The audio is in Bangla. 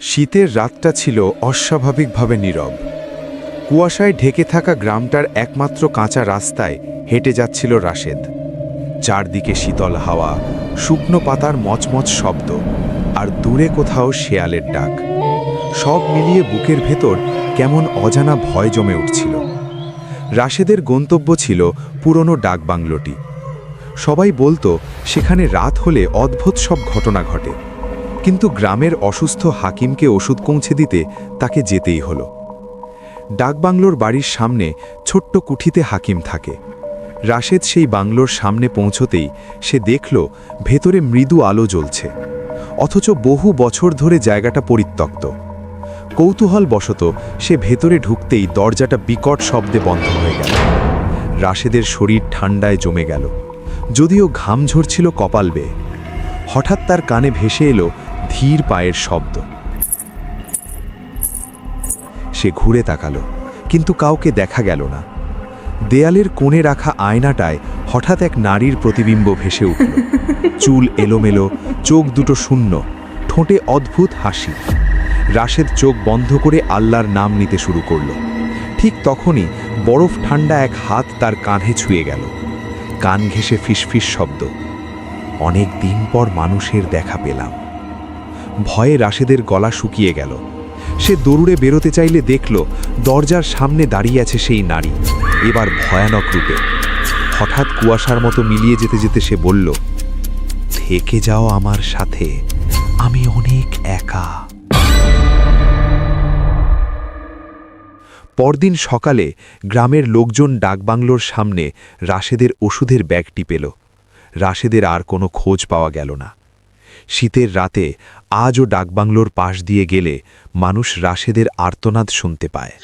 শীতের রাতটা ছিল অস্বাভাবিকভাবে নীরব। কুয়াশায় ঢেকে থাকা গ্রামটার একমাত্র কাঁচা রাস্তায় হেঁটে যাচ্ছিল রাশেদ। চারদিকে শীতল হাওয়া, শুকনো পাতার মচমচ শব্দ, আর দূরে কোথাও শেয়ালের ডাক। সব মিলিয়ে বুকের ভেতর কেমন অজানা ভয় জমে উঠছিল। রাশেদের গন্তব্য ছিল পুরনো ডাকবাংলোটি। সবাই বলতো সেখানে রাত হলে অদ্ভুত সব ঘটনা ঘটে, কিন্তু গ্রামের অসুস্থ হাকিমকে ওষুধ পৌঁছে দিতে তাকে যেতেই হলো। ডাকবাংলোর বাড়ির সামনে ছোট্ট কুঠিতে হাকিম থাকে। রাশেদ সেই বাংলোর সামনে পৌঁছতেই সে দেখল ভেতরে মৃদু আলো জ্বলছে, অথচ বহু বছর ধরে জায়গাটা পরিত্যক্ত। কৌতূহলবশত সে ভেতরে ঢুকতেই দরজাটা বিকট শব্দে বন্ধ হয়ে গেল। রাশেদের শরীর ঠান্ডায় জমে গেল, যদিও ঘাম ঝরছিল কপাল বেয়ে। হঠাৎ তার কানে ভেসে এলো ধীর পায়ের শব্দ। সে ঘুরে তাকালো, কিন্তু কাউকে দেখা গেল না। দেয়ালের কোণে রাখা আয়নাটায় হঠাৎ এক নারীর প্রতিবিম্ব ভেসে উঠল। চুল এলোমেলো, চোখ দুটো শূন্য, ঠোঁটে অদ্ভুত হাসি। রাশেদ চোখ বন্ধ করে আল্লাহর নাম নিতে শুরু করল। ঠিক তখনই বরফ ঠান্ডা এক হাত তার কাঁধে ছুঁয়ে গেল। কান ঘেঁষে ফিসফিস শব্দ, অনেক দিন পর মানুষের দেখা পেলাম। ভয়ে রাশেদের গলা শুকিয়ে গেল। সে দৌড়ে বেরোতে চাইলে দেখল দরজার সামনে দাঁড়িয়ে আছে সেই নারী, এবার ভয়ানক রূপে। হঠাৎ কুয়াশার মতো মিলিয়ে যেতে যেতে সে বলল, থেকে যাও আমার সাথে, আমি অনেক একা। পরদিন সকালে গ্রামের লোকজন ডাকবাংলোর সামনে রাশেদের ওষুধের ব্যাগটি পেল। রাশেদের আর কোনো খোঁজ পাওয়া গেল না। শীতের রাতে আজও ডাকবাংলোর পাশ দিয়ে গেলে মানুষ রাশেদের আর্তনাদ শুনতে পায়।